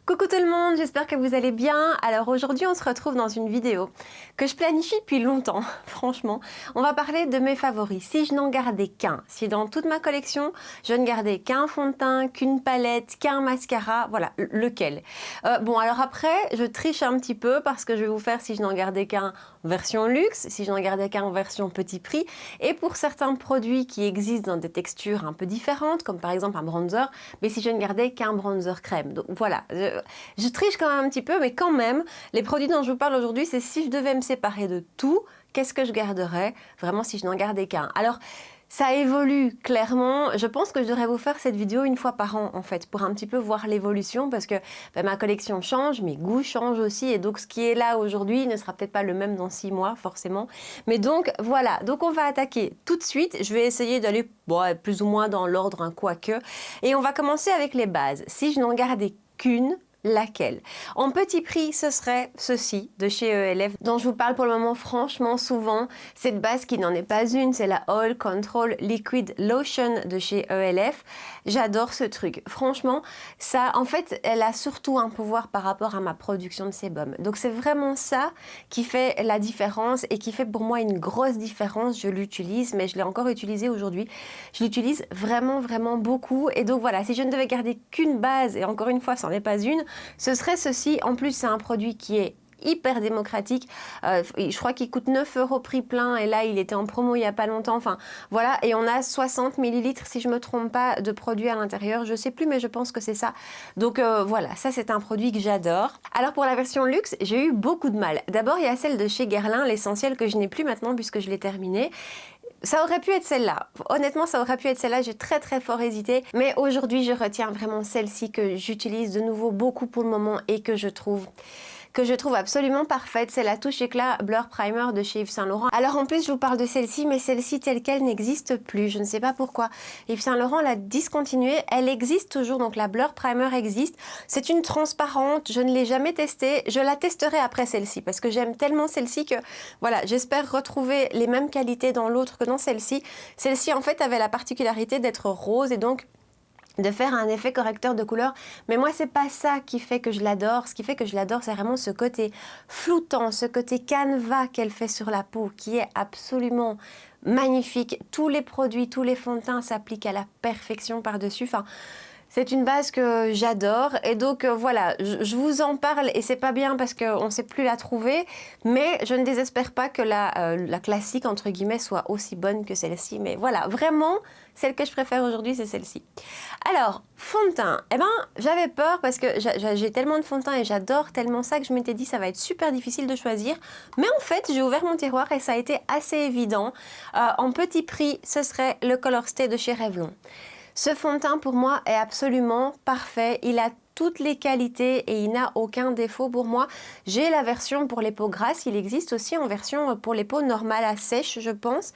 Coucou tout le monde, j'espère que vous allez bien. Alors aujourd'hui on se retrouve dans une vidéo que je planifie depuis longtemps, franchement. On va parler de mes favoris. Si je n'en gardais qu'un, si dans toute ma collection je ne gardais qu'un fond de teint, qu'une palette, qu'un mascara, voilà, lequel? Bon alors après je triche un petit peu parce que je vais vous faire si je n'en gardais qu'un version luxe, si je n'en gardais qu'un en version petit prix, et pour certains produits qui existent dans des textures un peu différentes, comme par exemple un bronzer, mais si je ne gardais qu'un bronzer crème. Donc voilà, je triche quand même un petit peu, mais quand même, les produits dont je vous parle aujourd'hui, c'est si je devais me séparer de tout, qu'est-ce que je garderais vraiment si je n'en gardais qu'un? Alors, ça évolue clairement. Je pense que je devrais vous faire cette vidéo une fois par an en fait, pour un petit peu voir l'évolution parce que ma collection change, mes goûts changent aussi et donc ce qui est là aujourd'hui ne sera peut-être pas le même dans 6 mois forcément. Mais donc voilà, donc on va attaquer tout de suite. Je vais essayer d'aller plus ou moins dans l'ordre, hein, quoique. Et on va commencer avec les bases. Si je n'en gardais qu'une, laquelle? En petit prix, ce serait ceci de chez ELF, dont je vous parle pour le moment franchement souvent. Cette base qui n'en est pas une, c'est la Oil Control Liquid Lotion de chez ELF. J'adore ce truc. Franchement, ça, en fait, elle a surtout un pouvoir par rapport à ma production de sébum. Donc c'est vraiment ça qui fait la différence et qui fait pour moi une grosse différence. Je l'utilise, mais je l'ai encore utilisé aujourd'hui. Je l'utilise vraiment, vraiment beaucoup. Et donc voilà, si je ne devais garder qu'une base, et encore une fois, ce n'en est pas une, ce serait ceci. En plus, c'est un produit qui est hyper démocratique. Je crois qu'il coûte 9 € prix plein et là, il était en promo il n'y a pas longtemps. Enfin, voilà. Et on a 60 ml, si je ne me trompe pas, de produits à l'intérieur. Je ne sais plus, mais je pense que c'est ça. Donc, voilà. Ça, c'est un produit que j'adore. Alors, pour la version luxe, j'ai eu beaucoup de mal. D'abord, il y a celle de chez Guerlain, l'essentiel que je n'ai plus maintenant puisque je l'ai terminée. Ça aurait pu être celle-là. Honnêtement, ça aurait pu être celle-là. J'ai très très fort hésité. Mais aujourd'hui, je retiens vraiment celle-ci que j'utilise de nouveau beaucoup pour le moment et que je trouve absolument parfaite. C'est la touche éclat Blur Primer de chez Yves Saint Laurent. Alors en plus, je vous parle de celle-ci, mais celle-ci telle qu'elle n'existe plus. Je ne sais pas pourquoi. Yves Saint Laurent l'a discontinuée. Elle existe toujours, donc la Blur Primer existe. C'est une transparente. Je ne l'ai jamais testée. Je la testerai après celle-ci parce que j'aime tellement celle-ci que voilà, j'espère retrouver les mêmes qualités dans l'autre que dans celle-ci. Celle-ci, en fait, avait la particularité d'être rose et donc de faire un effet correcteur de couleur, mais moi c'est pas ça qui fait que je l'adore. Ce qui fait que je l'adore, c'est vraiment ce côté floutant, ce côté canevas qu'elle fait sur la peau, qui est absolument magnifique. Tous les produits, tous les fonds de teint s'appliquent à la perfection par-dessus. Enfin, c'est une base que j'adore et donc voilà, je vous en parle et c'est pas bien parce qu'on ne sait plus la trouver, mais je ne désespère pas que la classique entre guillemets soit aussi bonne que celle-ci, mais voilà, vraiment, celle que je préfère aujourd'hui, c'est celle-ci. Alors, fond de teint, eh ben, j'avais peur parce que j'ai tellement de fond de teint et j'adore tellement ça que je m'étais dit ça va être super difficile de choisir, mais en fait, j'ai ouvert mon tiroir et ça a été assez évident. En petit prix, ce serait le Color Stay de chez Revlon. Ce fond de teint pour moi est absolument parfait, il a toutes les qualités et il n'a aucun défaut pour moi. J'ai la version pour les peaux grasses, il existe aussi en version pour les peaux normales à sèche je pense.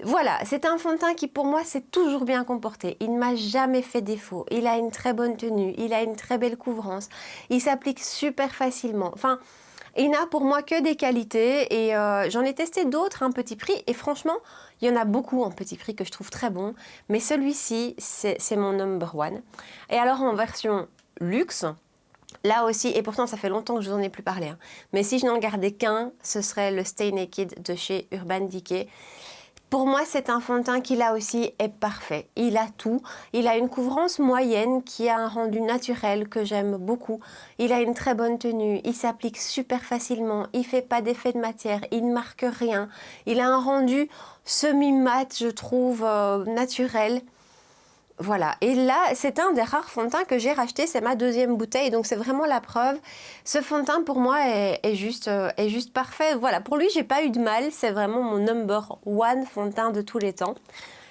Voilà, c'est un fond de teint qui pour moi s'est toujours bien comporté, il ne m'a jamais fait défaut, il a une très bonne tenue, il a une très belle couvrance, il s'applique super facilement, enfin... Il n'a pour moi que des qualités et j'en ai testé d'autres à un petit prix et franchement, il y en a beaucoup en petit prix que je trouve très bon, mais celui-ci, c'est mon number one. Et alors en version luxe, là aussi, et pourtant ça fait longtemps que je vous en ai plus parlé, hein, mais si je n'en gardais qu'un, ce serait le Stay Naked de chez Urban Decay. Pour moi, c'est un fond de teint qui, là aussi, est parfait. Il a tout. Il a une couvrance moyenne qui a un rendu naturel que j'aime beaucoup. Il a une très bonne tenue. Il s'applique super facilement. Il ne fait pas d'effet de matière. Il ne marque rien. Il a un rendu semi-mat, je trouve, naturel. Voilà, et là, c'est un des rares fonds de teint que j'ai racheté, c'est ma deuxième bouteille, donc c'est vraiment la preuve. Ce fond de teint, pour moi, est juste parfait. Voilà, pour lui, j'ai pas eu de mal, c'est vraiment mon number one fond de teint de tous les temps.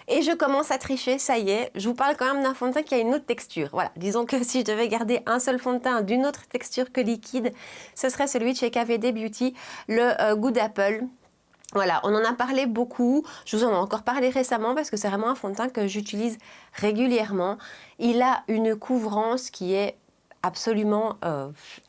Et je commence à tricher, ça y est, je vous parle quand même d'un fond de teint qui a une autre texture. Voilà, disons que si je devais garder un seul fond de teint d'une autre texture que liquide, ce serait celui de chez KVD Beauty, le Good Apple. Voilà, on en a parlé beaucoup, je vous en ai encore parlé récemment parce que c'est vraiment un fond de teint que j'utilise régulièrement. Il a une couvrance qui est absolument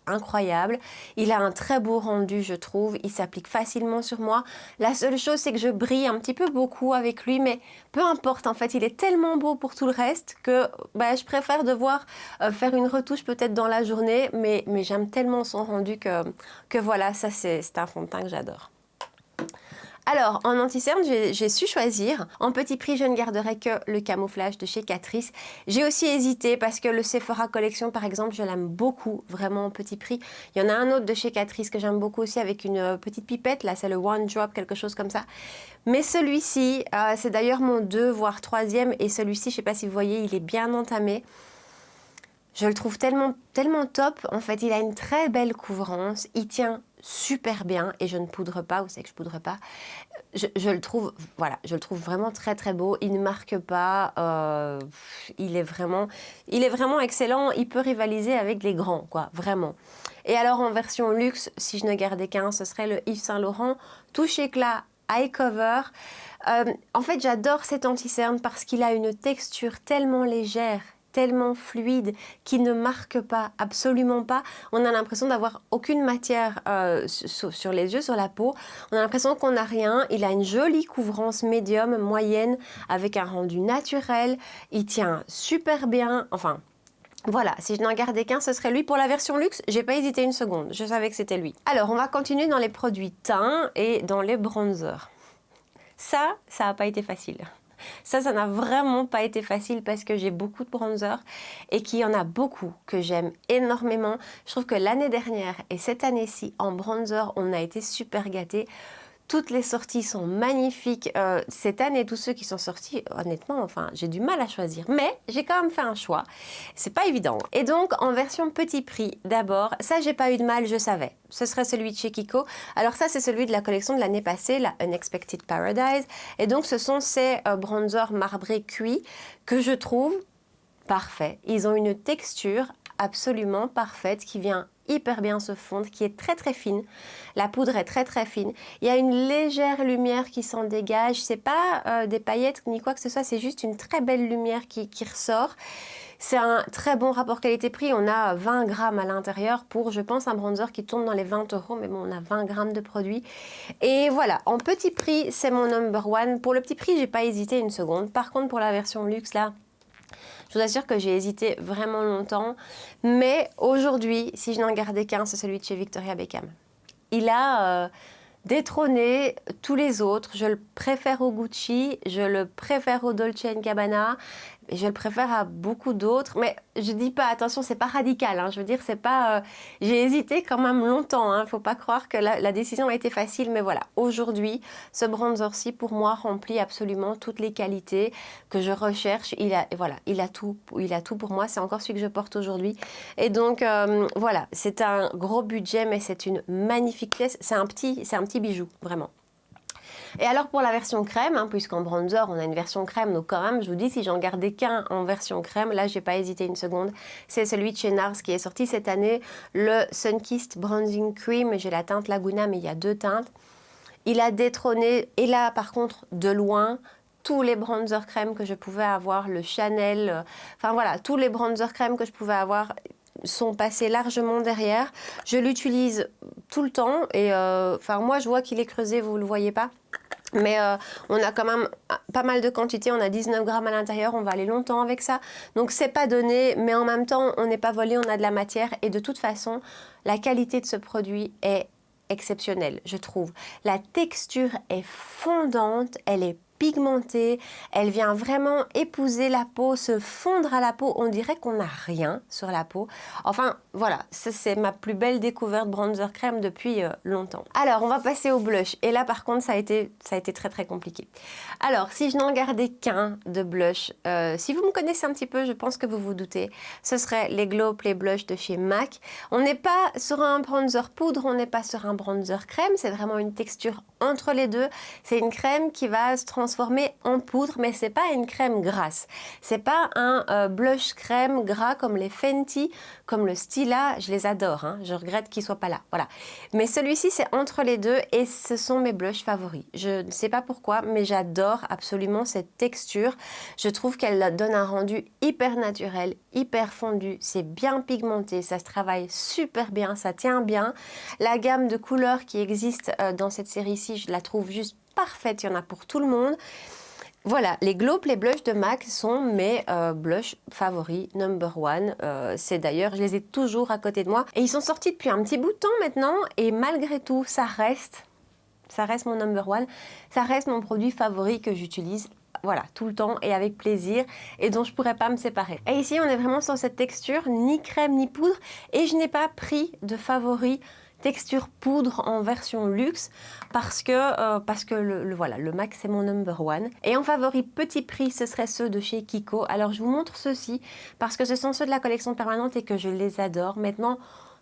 incroyable. Il a un très beau rendu, je trouve. Il s'applique facilement sur moi. La seule chose, c'est que je brille un petit peu beaucoup avec lui, mais peu importe. En fait, il est tellement beau pour tout le reste que je préfère devoir faire une retouche peut-être dans la journée, mais j'aime tellement son rendu que voilà, ça c'est un fond de teint que j'adore. Alors, en anti-cerne, j'ai su choisir. En petit prix, je ne garderai que le camouflage de chez Catrice. J'ai aussi hésité parce que le Sephora Collection, par exemple, je l'aime beaucoup, vraiment en petit prix. Il y en a un autre de chez Catrice que j'aime beaucoup aussi avec une petite pipette. Là, c'est le One Drop, quelque chose comme ça. Mais celui-ci, c'est d'ailleurs mon 2, voire 3e. Et celui-ci, je ne sais pas si vous voyez, il est bien entamé. Je le trouve tellement top. En fait, il a une très belle couvrance. Il tient super bien et je ne poudre pas. Vous savez que je poudre pas. Je le trouve, voilà, je le trouve vraiment très très beau. Il ne marque pas. Il est vraiment excellent. Il peut rivaliser avec les grands, quoi, vraiment. Et alors en version luxe, si je ne gardais qu'un, ce serait le Yves Saint Laurent Touche Éclat Eye Cover. En fait, j'adore cet anti-cerne parce qu'il a une texture tellement légère, tellement fluide, qui ne marque pas, absolument pas. On a l'impression d'avoir aucune matière sur les yeux, sur la peau. On a l'impression qu'on n'a rien. Il a une jolie couvrance médium, moyenne, avec un rendu naturel. Il tient super bien. Enfin, voilà, si je n'en gardais qu'un, ce serait lui. Pour la version luxe, j'ai pas hésité une seconde. Je savais que c'était lui. Alors, on va continuer dans les produits teints et dans les bronzers. Ça n'a pas été facile. Ça n'a vraiment pas été facile parce que j'ai beaucoup de bronzers et qu'il y en a beaucoup que j'aime énormément. Je trouve que l'année dernière et cette année-ci, en bronzer, on a été super gâtés. Toutes les sorties sont magnifiques. Cette année, tous ceux qui sont sortis, honnêtement, enfin, j'ai du mal à choisir. Mais j'ai quand même fait un choix. C'est pas évident. Et donc, en version petit prix, d'abord, ça, j'ai pas eu de mal, je savais. Ce serait celui de chez Kiko. Alors ça, c'est celui de la collection de l'année passée, la Unexpected Paradise. Et donc, ce sont ces bronzers marbrés cuits que je trouve parfaits. Ils ont une texture absolument parfaite qui vient hyper bien se fondre, qui est très très fine. La poudre est très très fine. Il y a une légère lumière qui s'en dégage. C'est pas des paillettes ni quoi que ce soit, c'est juste une très belle lumière qui ressort. C'est un très bon rapport qualité-prix. On a 20 grammes à l'intérieur pour, je pense, un bronzer qui tourne dans les 20 €. Mais bon, on a 20 grammes de produit. Et voilà, en petit prix, c'est mon number one. Pour le petit prix, j'ai pas hésité une seconde. Par contre, pour la version luxe, là, je vous assure que j'ai hésité vraiment longtemps. Mais aujourd'hui, si je n'en gardais qu'un, c'est celui de chez Victoria Beckham. Il a détrôné tous les autres. Je le préfère au Gucci, je le préfère au Dolce & Gabbana. Et je le préfère à beaucoup d'autres, mais je dis pas, attention, c'est pas radical, hein, je veux dire, c'est pas... j'ai hésité quand même longtemps, hein, faut pas croire que la décision a été facile, mais voilà, aujourd'hui, ce bronzer-ci, pour moi, remplit absolument toutes les qualités que je recherche. Il a tout pour moi, c'est encore celui que je porte aujourd'hui. Et donc, voilà, c'est un gros budget, mais c'est une magnifique pièce, c'est un petit bijou, vraiment. Et alors pour la version crème, hein, puisqu'en bronzer on a une version crème, donc quand même je vous dis si j'en gardais qu'un en version crème, là j'ai pas hésité une seconde, c'est celui de chez NARS qui est sorti cette année, le Sunkissed Bronzing Cream. J'ai la teinte Laguna mais il y a deux teintes. Il a détrôné, et là par contre de loin, tous les bronzer crème que je pouvais avoir, le Chanel, enfin voilà, tous les bronzer crème que je pouvais avoir sont passés largement derrière. Je l'utilise tout le temps et enfin moi je vois qu'il est creusé, vous le voyez pas. Mais on a quand même pas mal de quantité, on a 19 grammes à l'intérieur, on va aller longtemps avec ça. Donc c'est pas donné, mais en même temps on n'est pas volé, on a de la matière. Et de toute façon, la qualité de ce produit est exceptionnelle, je trouve. La texture est fondante, elle est pigmentée, elle vient vraiment épouser la peau, se fondre à la peau, on dirait qu'on n'a rien sur la peau. Enfin voilà, ça c'est ma plus belle découverte bronzer crème depuis longtemps. Alors on va passer au blush et là par contre ça a été très très compliqué. Alors si je n'en gardais qu'un de blush, si vous me connaissez un petit peu, je pense que vous vous doutez, ce serait les Glow Play Blush de chez MAC. On n'est pas sur un bronzer poudre, on n'est pas sur un bronzer crème, c'est vraiment une texture entre les deux. C'est une crème qui va se transformer transformé en poudre, mais c'est pas une crème grasse. C'est pas un blush crème gras comme les Fenty, comme le Stila. Je les adore, hein. Je regrette qu'ils soient pas là. Voilà. Mais celui-ci, c'est entre les deux et ce sont mes blushs favoris. Je ne sais pas pourquoi, mais j'adore absolument cette texture. Je trouve qu'elle donne un rendu hyper naturel, hyper fondu. C'est bien pigmenté, ça se travaille super bien, ça tient bien. La gamme de couleurs qui existe dans cette série-ci, je la trouve juste parfaite. Il y en a pour tout le monde. Voilà, les Glow Play Blush de MAC sont mes blushs favoris, number one. C'est d'ailleurs, je les ai toujours à côté de moi. Et ils sont sortis depuis un petit bout de temps maintenant. Et malgré tout, ça reste mon number one. Ça reste mon produit favori que j'utilise. Voilà, tout le temps et avec plaisir et dont je pourrais pas me séparer. Et ici, on est vraiment sur cette texture, ni crème ni poudre. Et je n'ai pas pris de favori texture poudre en version luxe parce que le MAC c'est mon number one. Et en favori petit prix, ce serait ceux de chez Kiko. Alors je vous montre ceux-ci parce que ce sont ceux de la collection permanente et que je les adore. Maintenant,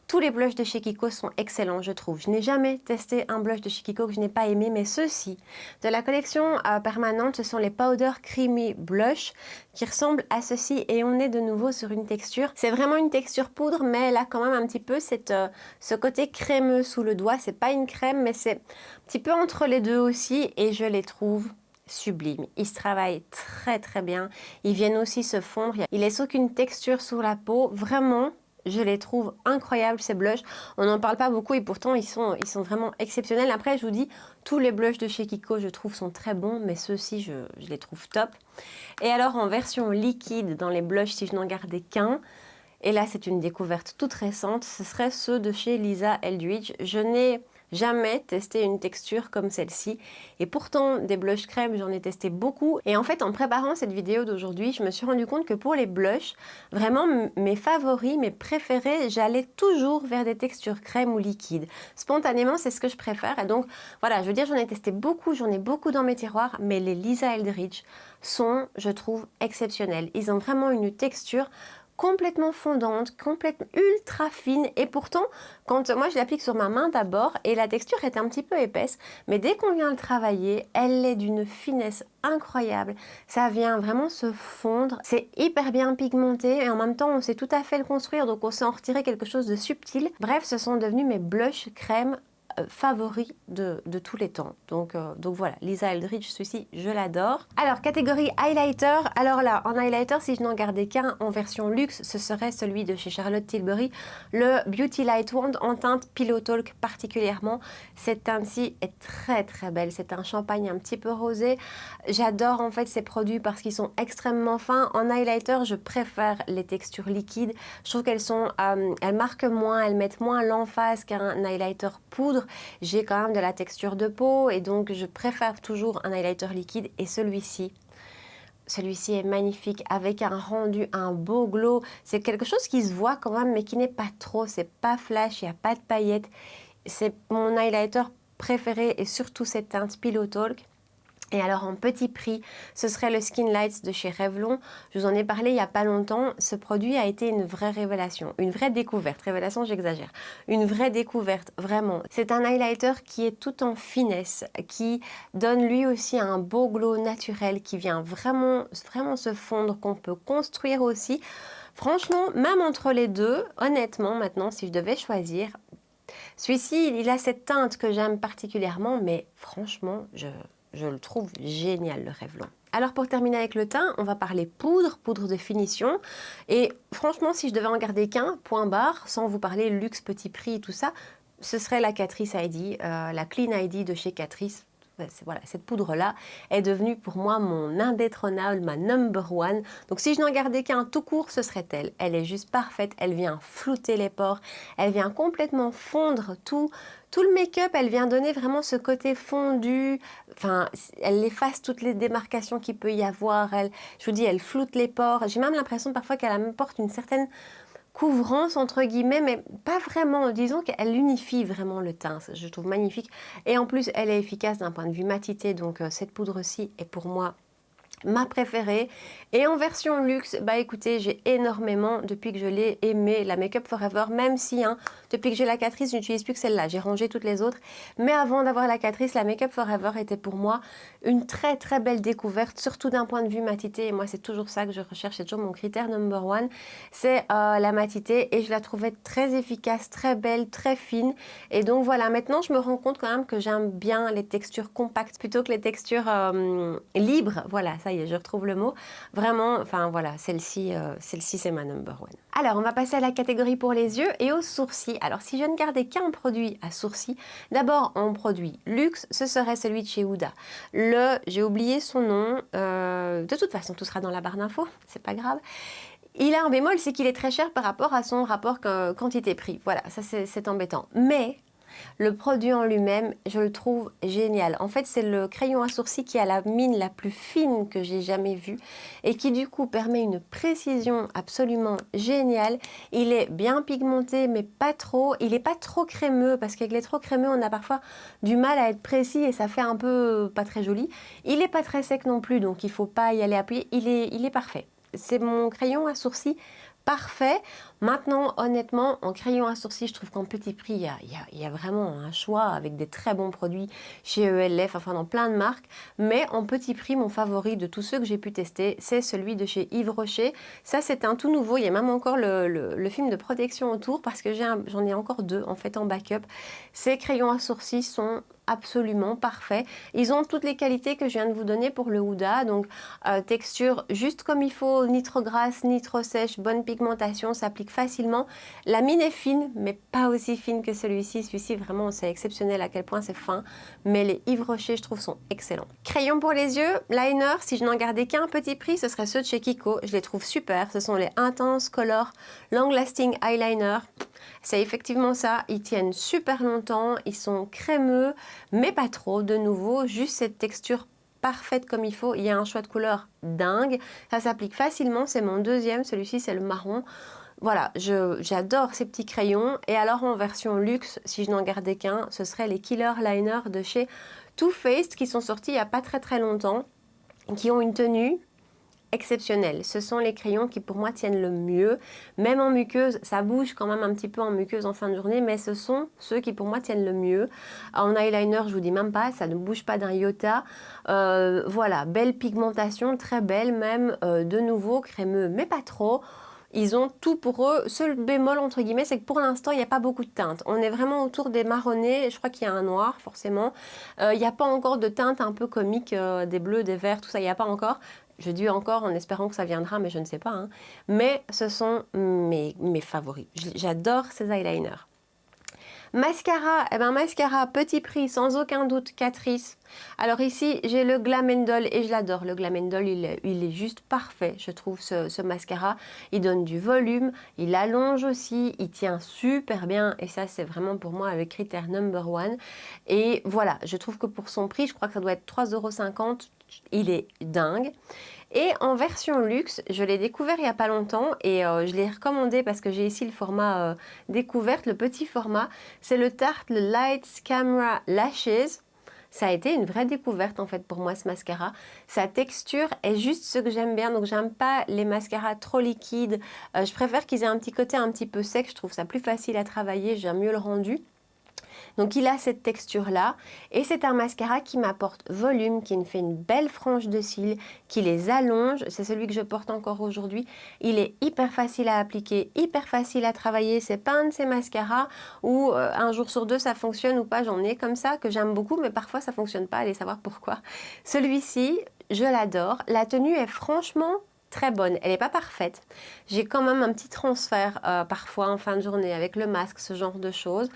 tous les blushs de chez Kiko sont excellents, je trouve. Je n'ai jamais testé un blush de chez Kiko que je n'ai pas aimé, mais ceux-ci, de la collection permanente, ce sont les Powder Creamy Blush qui ressemblent à ceci et on est de nouveau sur une texture. C'est vraiment une texture poudre, mais elle a quand même un petit peu ce côté crémeux sous le doigt. C'est pas une crème, mais c'est un petit peu entre les deux aussi et je les trouve sublimes. Ils se travaillent très très bien. Ils viennent aussi se fondre. Ils laissent aucune texture sur la peau. Vraiment, je les trouve incroyables ces blushs. On n'en parle pas beaucoup et pourtant ils sont vraiment exceptionnels. Après je vous dis, tous les blushs de chez Kiko je trouve sont très bons, mais ceux-ci je les trouve top. Et alors en version liquide dans les blushs, si je n'en gardais qu'un, et là c'est une découverte toute récente, ce serait ceux de chez Lisa Eldridge. Je n'ai jamais testé une texture comme celle-ci et pourtant des blushs crème j'en ai testé beaucoup et en fait en préparant cette vidéo d'aujourd'hui je me suis rendu compte que pour les blushs vraiment mes favoris, mes préférés, j'allais toujours vers des textures crème ou liquide. Spontanément c'est ce que je préfère et donc voilà, je veux dire j'en ai testé beaucoup, j'en ai beaucoup dans mes tiroirs, mais les Lisa Eldridge sont, je trouve, exceptionnels. Ils ont vraiment une texture complètement fondante, complètement ultra fine et pourtant quand moi je l'applique sur ma main d'abord et la texture est un petit peu épaisse, mais dès qu'on vient le travailler, elle est d'une finesse incroyable, ça vient vraiment se fondre, c'est hyper bien pigmenté et en même temps on sait tout à fait le construire, donc on sait en retirer quelque chose de subtil. Bref, ce sont devenus mes blushs crème favoris de tous les temps. Donc voilà, Lisa Eldridge, celui-ci, je l'adore. Alors, catégorie highlighter. Alors là, en highlighter, si je n'en gardais qu'un en version luxe, ce serait celui de chez Charlotte Tilbury, le Beauty Light Wand en teinte Pillow Talk particulièrement. Cette teinte-ci est très très belle. C'est un champagne un petit peu rosé. J'adore en fait ces produits parce qu'ils sont extrêmement fins. En highlighter, je préfère les textures liquides. Je trouve qu'elles sont, elles marquent moins, elles mettent moins l'emphase qu'un highlighter poudre. J'ai quand même de la texture de peau et donc je préfère toujours un highlighter liquide et celui-ci est magnifique avec un rendu, un beau glow. C'est quelque chose qui se voit quand même mais qui n'est pas trop, c'est pas flash, il n'y a pas de paillettes. C'est mon highlighter préféré et surtout cette teinte Pillow Talk. Et alors en petit prix, ce serait le Skin Lights de chez Revlon. Je vous en ai parlé il n'y a pas longtemps. Ce produit a été une vraie révélation, une vraie découverte. Révélation, j'exagère. Une vraie découverte, vraiment. C'est un highlighter qui est tout en finesse, qui donne lui aussi un beau glow naturel, qui vient vraiment se fondre, qu'on peut construire aussi. Franchement, même entre les deux, honnêtement, maintenant, si je devais choisir, celui-ci, il a cette teinte que j'aime particulièrement, mais franchement, je le trouve génial, le Revlon. Alors pour terminer avec le teint, on va parler poudre de finition. Et franchement, si je devais en garder qu'un, point barre, sans vous parler luxe, petit prix et tout ça, ce serait la Catrice ID, la Clean ID de chez Catrice. Voilà, cette poudre-là est devenue pour moi mon indétrônable, ma number one. Donc si je n'en gardais qu'un tout court, ce serait elle. Elle est juste parfaite, elle vient flouter les pores, elle vient complètement fondre tout le make-up, elle vient donner vraiment ce côté fondu. Enfin, elle efface toutes les démarcations qu'il peut y avoir. Je vous dis, elle floute les pores. J'ai même l'impression parfois qu'elle apporte une certaine couvrance entre guillemets, mais pas vraiment. Disons qu'elle unifie vraiment le teint, je trouve magnifique. Et en plus, elle est efficace d'un point de vue matité, donc cette poudre-ci est pour moi ma préférée. Et en version luxe, bah écoutez, j'ai énormément, depuis que je l'ai aimé, la Make Up Forever, même si, depuis que j'ai la Catrice, je n'utilise plus que celle-là, j'ai rangé toutes les autres. Mais avant d'avoir la Catrice, la Make Up Forever était pour moi une très très belle découverte, surtout d'un point de vue matité. Et moi, c'est toujours ça que je recherche, c'est toujours mon critère number one, c'est la matité. Et je la trouvais très efficace, très belle, très fine. Et donc voilà, maintenant, je me rends compte quand même que j'aime bien les textures compactes plutôt que les textures libres. Voilà, ça y est, je retrouve le mot. Vraiment, enfin voilà, celle-ci, c'est ma number one. Alors, on va passer à la catégorie pour les yeux et aux sourcils. Alors, si je ne gardais qu'un produit à sourcils, d'abord, en produit luxe, ce serait celui de chez Huda. J'ai oublié son nom, de toute façon, tout sera dans la barre d'infos, c'est pas grave. Il a un bémol, c'est qu'il est très cher par rapport à son rapport quantité-prix. Voilà, ça c'est embêtant. Mais le produit en lui-même, je le trouve génial. En fait, c'est le crayon à sourcils qui a la mine la plus fine que j'ai jamais vue et qui du coup permet une précision absolument géniale. Il est bien pigmenté, mais pas trop. Il n'est pas trop crémeux parce qu'avec les trop crémeux, on a parfois du mal à être précis et ça fait un peu pas très joli. Il n'est pas très sec non plus, donc il ne faut pas y aller appuyer. Il est parfait. C'est mon crayon à sourcils parfait. Maintenant, honnêtement, en crayon à sourcils, je trouve qu'en petit prix, il y a vraiment un choix avec des très bons produits chez ELF, enfin dans plein de marques. Mais en petit prix, mon favori de tous ceux que j'ai pu tester, c'est celui de chez Yves Rocher. Ça, c'est un tout nouveau. Il y a même encore le film de protection autour parce que j'en ai encore deux en fait en backup. Ces crayons à sourcils sont absolument parfaits. Ils ont toutes les qualités que je viens de vous donner pour le Huda, donc texture juste comme il faut, ni trop grasse, ni trop sèche, bonne pigmentation, s'applique facilement. La mine est fine, mais pas aussi fine que celui-ci. Celui-ci, vraiment, c'est exceptionnel à quel point c'est fin, mais les Yves Rocher, je trouve, sont excellents. Crayon pour les yeux, liner, si je n'en gardais qu'un petit prix, ce serait ceux de chez Kiko. Je les trouve super. Ce sont les Intense Color Long Lasting Eyeliner. C'est effectivement ça, ils tiennent super longtemps, ils sont crémeux, mais pas trop, de nouveau, juste cette texture parfaite comme il faut. Il y a un choix de couleur dingue, ça s'applique facilement, c'est mon deuxième, celui-ci c'est le marron. Voilà, j'adore ces petits crayons. Et alors en version luxe, si je n'en gardais qu'un, ce serait les Killer Liner de chez Too Faced qui sont sortis il n'y a pas très très longtemps, qui ont une tenue exceptionnel. Ce sont les crayons qui pour moi tiennent le mieux, même en muqueuse, ça bouge quand même un petit peu en muqueuse en fin de journée, mais ce sont ceux qui pour moi tiennent le mieux. En eyeliner, je vous dis même pas, ça ne bouge pas d'un iota. Voilà, belle pigmentation, très belle même, de nouveau crémeux, mais pas trop. Ils ont tout pour eux. Seul bémol, entre guillemets, c'est que pour l'instant, il n'y a pas beaucoup de teintes. On est vraiment autour des marronnés. Je crois qu'il y a un noir, forcément. Il n'y a pas encore de teintes un peu comiques, des bleus, des verts, tout ça, il n'y a pas encore. Je dis encore en espérant que ça viendra, mais je ne sais pas. Hein. Mais ce sont mes favoris. J'adore ces eyeliners. Mascara, eh ben mascara petit prix sans aucun doute Catrice. Alors ici j'ai le Glamendol et je l'adore. Le Glamendol il est juste parfait, je trouve ce mascara. Il donne du volume, il allonge aussi, il tient super bien et ça c'est vraiment pour moi le critère number one. Et voilà, je trouve que pour son prix, je crois que ça doit être 3,50 €, il est dingue. Et en version luxe, je l'ai découvert il n'y a pas longtemps et je l'ai recommandé parce que j'ai ici le format découverte, le petit format. C'est le Tarte le Lights Camera Lashes. Ça a été une vraie découverte en fait pour moi ce mascara. Sa texture est juste ce que j'aime bien, donc j'aime pas les mascaras trop liquides. Je préfère qu'ils aient un petit côté un petit peu sec, je trouve ça plus facile à travailler, j'aime mieux le rendu. Donc il a cette texture là et c'est un mascara qui m'apporte volume, qui me fait une belle frange de cils, qui les allonge. C'est celui que je porte encore aujourd'hui. Il est hyper facile à appliquer, hyper facile à travailler. C'est pas un de ces mascaras où un jour sur deux ça fonctionne ou pas. J'en ai comme ça que j'aime beaucoup mais parfois ça fonctionne pas. Allez savoir pourquoi. Celui-ci, je l'adore. La tenue est franchement très bonne, elle n'est pas parfaite. J'ai quand même un petit transfert parfois en fin de journée avec le masque, ce genre de choses.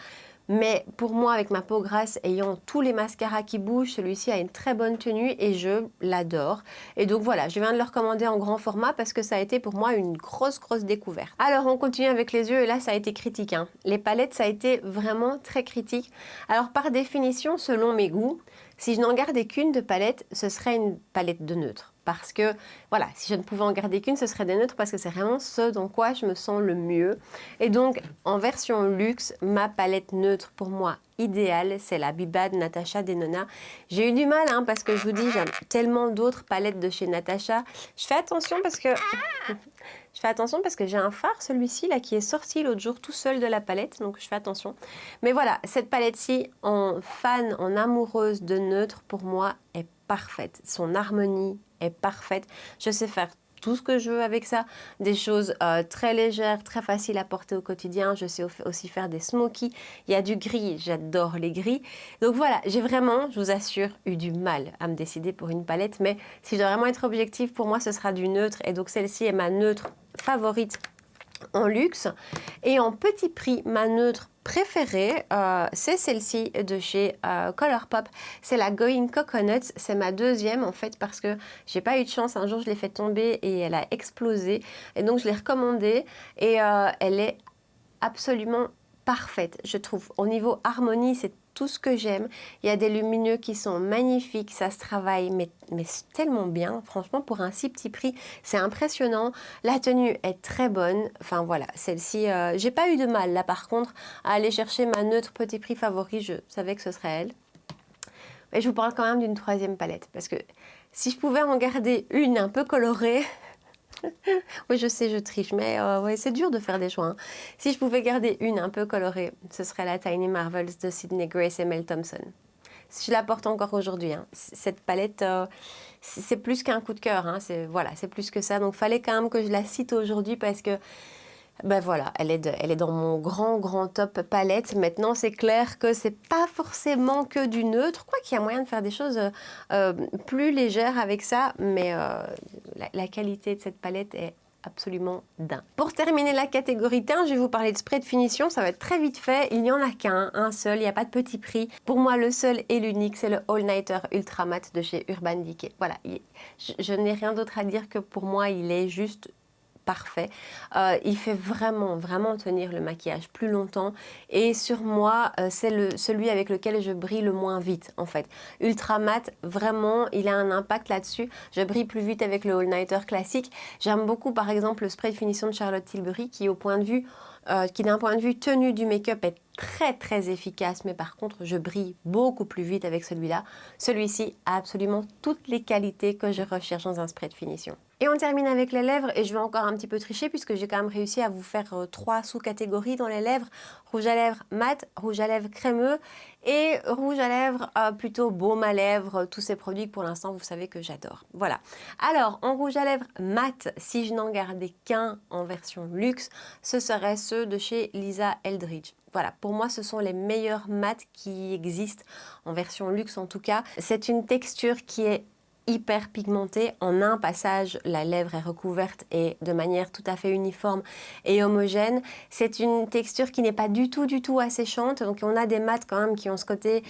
Mais pour moi, avec ma peau grasse, ayant tous les mascaras qui bougent, celui-ci a une très bonne tenue et je l'adore. Et donc voilà, je viens de le recommander en grand format parce que ça a été pour moi une grosse découverte. Alors on continue avec les yeux et là ça a été critique. Hein. Les palettes, ça a été vraiment très critique. Alors par définition, selon mes goûts, Si je n'en gardais qu'une de palette, ce serait une palette de neutre. Parce que, voilà, si je ne pouvais en garder qu'une, ce serait des neutres parce que c'est vraiment ce dans quoi je me sens le mieux. Et donc, en version luxe, ma palette neutre pour moi idéale, c'est la Bibad Natasha Denona. J'ai eu du mal, hein, parce que je vous dis, j'aime tellement d'autres palettes de chez Natasha. Je fais attention parce que... Je fais attention parce que j'ai un fard, celui-ci, là, qui est sorti l'autre jour tout seul de la palette, donc je fais attention. Mais voilà, cette palette-ci, en fan, en amoureuse de neutre, pour moi, est parfaite. Son harmonie est parfaite. Je sais faire tout ce que je veux avec ça, des choses très légères, très faciles à porter au quotidien. Je sais aussi faire des smokies. Il y a du gris, j'adore les gris. Donc voilà, j'ai vraiment, je vous assure, eu du mal à me décider pour une palette. Mais si je dois vraiment être objective, pour moi, ce sera du neutre. Et donc celle-ci est ma neutre favorite en luxe. Et en petit prix, ma neutre préférée, c'est celle-ci de chez Colourpop. C'est la Going Coconut. C'est ma deuxième en fait parce que j'ai pas eu de chance. Un jour, je l'ai fait tomber et elle a explosé. Et donc, je l'ai recommandée et elle est absolument parfaite, je trouve. Au niveau harmonie, c'est tout ce que j'aime. Il y a des lumineux qui sont magnifiques, ça se travaille, mais tellement bien. Franchement, pour un si petit prix, c'est impressionnant. La tenue est très bonne. Enfin voilà, celle-ci, j'ai pas eu de mal là par contre à aller chercher ma neutre petit prix favori. Je savais que ce serait elle. Mais je vous parle quand même d'une troisième palette parce que si je pouvais en garder une un peu colorée, oui, je sais, je triche, mais ouais, c'est dur de faire des choix, hein. Si je pouvais garder une un peu colorée, ce serait la Tiny Marvels de Sydney Grace et Mel Thompson. Je la porte encore aujourd'hui, hein. Cette palette, c'est plus qu'un coup de cœur, hein. Voilà, c'est plus que ça. Donc, fallait quand même que je la cite aujourd'hui parce que ben voilà, elle est dans mon grand top palette. Maintenant, c'est clair que c'est pas forcément que du neutre. Quoi qu'il y a moyen de faire des choses plus légères avec ça. Mais la qualité de cette palette est absolument dingue. Pour terminer la catégorie teint, je vais vous parler de spray de finition. Ça va être très vite fait. Il n'y en a qu'un, un seul. Il n'y a pas de petit prix. Pour moi, le seul et l'unique, c'est le All Nighter Ultra Matte de chez Urban Decay. Voilà, je n'ai rien d'autre à dire que pour moi, il est juste parfait. Il fait vraiment tenir le maquillage plus longtemps et sur moi, c'est celui avec lequel je brille le moins vite en fait. Ultra mat, vraiment, il a un impact là-dessus. Je brille plus vite avec le All Nighter classique. J'aime beaucoup par exemple le spray de finition de Charlotte Tilbury qui d'un point de vue tenue du make-up est très efficace, mais par contre je brille beaucoup plus vite avec celui-là. Celui-ci a absolument toutes les qualités que je recherche dans un spray de finition. Et on termine avec les lèvres et je vais encore un petit peu tricher puisque j'ai quand même réussi à vous faire 3 sous-catégories dans les lèvres. Rouge à lèvres mat, rouge à lèvres crémeux et rouge à lèvres plutôt baume à lèvres. Tous ces produits que pour l'instant vous savez que j'adore. Voilà. Alors en rouge à lèvres mat, si je n'en gardais qu'un en version luxe, ce seraient ceux de chez Lisa Eldridge. Voilà, pour moi, ce sont les meilleurs mats qui existent, en version luxe en tout cas. C'est une texture qui est hyper pigmentée. En un passage, la lèvre est recouverte et de manière tout à fait uniforme et homogène. C'est une texture qui n'est pas du tout asséchante. Donc on a des mats quand même qui ont ce côté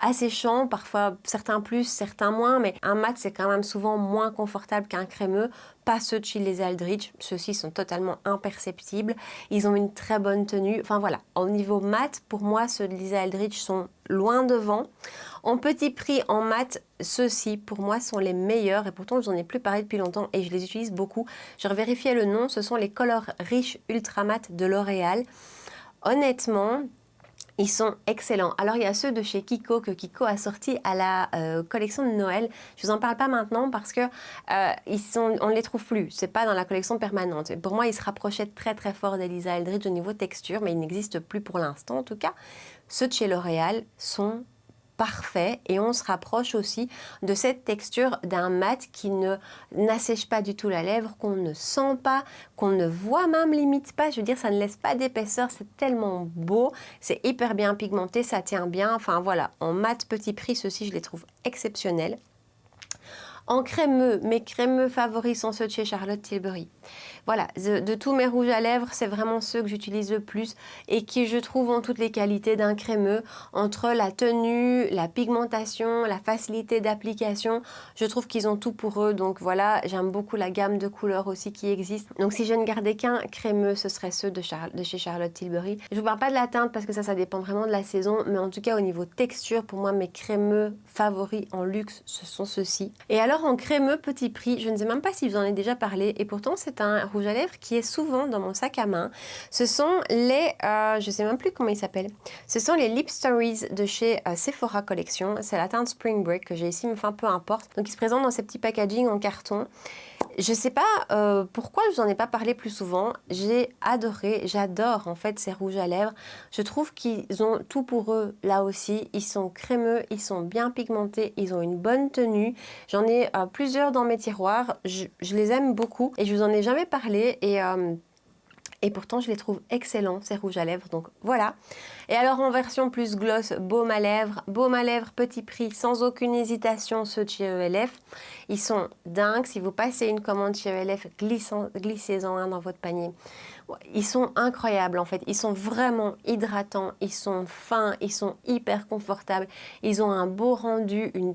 asséchant, parfois certains plus, certains moins, mais un mat c'est quand même souvent moins confortable qu'un crémeux, pas ceux de chez les Aldridge, ceux-ci sont totalement imperceptibles, ils ont une très bonne tenue, enfin voilà, au niveau mat, pour moi ceux de Lisa Eldridge sont loin devant. En petit prix, en mat, ceux-ci pour moi sont les meilleurs et pourtant je n'en ai plus parlé depuis longtemps et je les utilise beaucoup. Je revérifiais le nom, ce sont les Color Rich Ultra Matte de L'Oréal. Honnêtement, ils sont excellents. Alors, il y a ceux de chez Kiko que Kiko a sorti à la collection de Noël. Je vous en parle pas maintenant parce que on ne les trouve plus. C'est pas dans la collection permanente. Et pour moi, ils se rapprochaient très fort d'Elisa Eldridge au niveau texture, mais ils n'existent plus pour l'instant. En tout cas, ceux de chez L'Oréal sont parfait et on se rapproche aussi de cette texture d'un mat qui n'assèche pas du tout la lèvre, qu'on ne sent pas, qu'on ne voit même limite pas. Je veux dire, ça ne laisse pas d'épaisseur, c'est tellement beau, c'est hyper bien pigmenté, ça tient bien. Enfin voilà, en mat petit prix, ceux-ci je les trouve exceptionnels. En crémeux, mes crémeux favoris sont ceux de chez Charlotte Tilbury. Voilà, de tous mes rouges à lèvres, c'est vraiment ceux que j'utilise le plus et qui je trouve ont toutes les qualités d'un crémeux, entre la tenue, la pigmentation, la facilité d'application. Je trouve qu'ils ont tout pour eux, donc voilà, j'aime beaucoup la gamme de couleurs aussi qui existe. Donc si je ne gardais qu'un crémeux, ce serait ceux de chez Charlotte Tilbury. Je vous parle pas de la teinte parce que ça dépend vraiment de la saison, mais en tout cas au niveau texture, pour moi mes crémeux favoris en luxe, ce sont ceux-ci. Et alors en crémeux petit prix, je ne sais même pas si vous en avez déjà parlé, et pourtant c'est un rouge à lèvres qui est souvent dans mon sac à main. Ce sont les, je sais même plus comment ils s'appellent, ce sont les Lip Stories de chez Sephora Collection. C'est la teinte Spring Break que j'ai ici, mais enfin peu importe. Donc ils se présentent dans ces petits packaging en carton. Je sais pas pourquoi je vous en ai pas parlé plus souvent. J'ai adoré, j'adore en fait ces rouges à lèvres. Je trouve qu'ils ont tout pour eux là aussi. Ils sont crémeux, ils sont bien pigmentés, ils ont une bonne tenue. J'en ai plusieurs dans mes tiroirs. Je les aime beaucoup et je vous en ai jamais parlé et pourtant, je les trouve excellents, ces rouges à lèvres. Donc voilà. Et alors en version plus gloss, baume à lèvres petit prix, sans aucune hésitation, ceux de chez ELF. Ils sont dingues. Si vous passez une commande chez ELF, glissez-en un dans votre panier. Ils sont incroyables en fait. Ils sont vraiment hydratants, ils sont fins, ils sont hyper confortables. Ils ont un beau rendu, une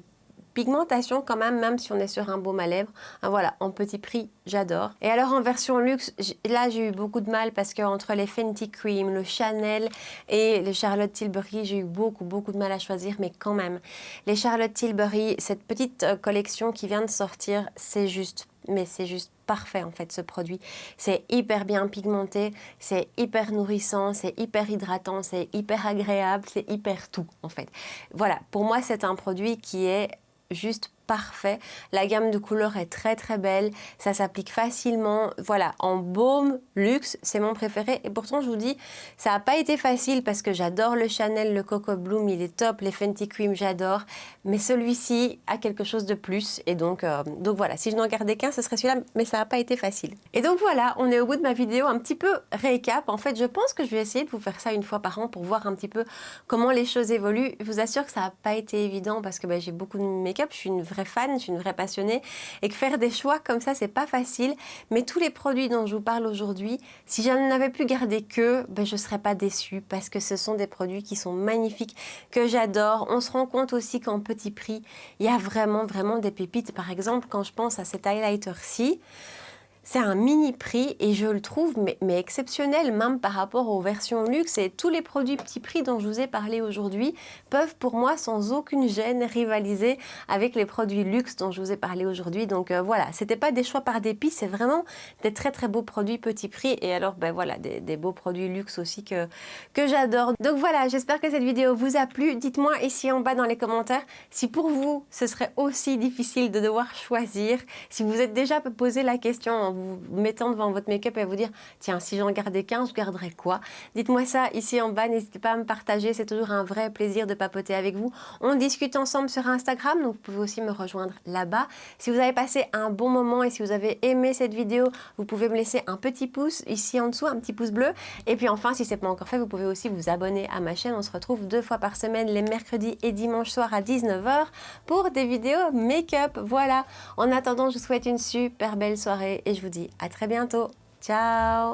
pigmentation quand même si on est sur un baume à lèvres. Voilà, en petit prix, j'adore. Et alors en version luxe, là j'ai eu beaucoup de mal parce que entre les Fenty Cream, le Chanel et le Charlotte Tilbury, j'ai eu beaucoup de mal à choisir, mais quand même. Les Charlotte Tilbury, cette petite collection qui vient de sortir, c'est juste parfait en fait ce produit. C'est hyper bien pigmenté, c'est hyper nourrissant, c'est hyper hydratant, c'est hyper agréable, c'est hyper tout en fait. Voilà, pour moi c'est un produit qui est juste parfait. La gamme de couleurs est très belle, ça s'applique facilement. Voilà, en baume luxe, c'est mon préféré. Et pourtant, je vous dis, ça n'a pas été facile parce que j'adore le Chanel, le Coco Bloom, il est top, les Fenty Cream, j'adore. Mais celui-ci a quelque chose de plus. Et donc voilà, si je n'en gardais qu'un, ce serait celui-là, mais ça n'a pas été facile. Et donc voilà, on est au bout de ma vidéo, un petit peu récap. En fait, je pense que je vais essayer de vous faire ça une fois par an pour voir un petit peu comment les choses évoluent. Je vous assure que ça n'a pas été évident parce que j'ai beaucoup de make-up, je suis une vraie fan, je suis une vraie passionnée et que faire des choix comme ça, c'est pas facile. Mais tous les produits dont je vous parle aujourd'hui, si je n'avais pu garder que, je serais pas déçue parce que ce sont des produits qui sont magnifiques, que j'adore. On se rend compte aussi qu'en petit prix, il y a vraiment des pépites. Par exemple, quand je pense à cet highlighter-ci, c'est un mini prix et je le trouve mais exceptionnel même par rapport aux versions luxe, et tous les produits petit prix dont je vous ai parlé aujourd'hui peuvent pour moi sans aucune gêne rivaliser avec les produits luxe dont je vous ai parlé aujourd'hui. Donc voilà, c'était pas des choix par dépit, c'est vraiment des très beaux produits petit prix, et alors voilà, des beaux produits luxe aussi que j'adore. Donc voilà, j'espère que cette vidéo vous a plu. Dites-moi ici en bas dans les commentaires si pour vous ce serait aussi difficile de devoir choisir, si vous êtes déjà posé la question en vous mettant devant votre make-up et vous dire tiens, si j'en gardais qu'un, je garderais quoi? Dites-moi ça ici en bas, n'hésitez pas à me partager, c'est toujours un vrai plaisir de papoter avec vous. On discute ensemble sur Instagram, donc vous pouvez aussi me rejoindre là-bas. Si vous avez passé un bon moment et si vous avez aimé cette vidéo, vous pouvez me laisser un petit pouce ici en dessous, un petit pouce bleu. Et puis enfin, si ce n'est pas encore fait, vous pouvez aussi vous abonner à ma chaîne. On se retrouve 2 fois par semaine, les mercredis et dimanches soirs à 19 h pour des vidéos make-up. Voilà, en attendant, je vous souhaite une super belle soirée et je vous dis à très bientôt. Ciao!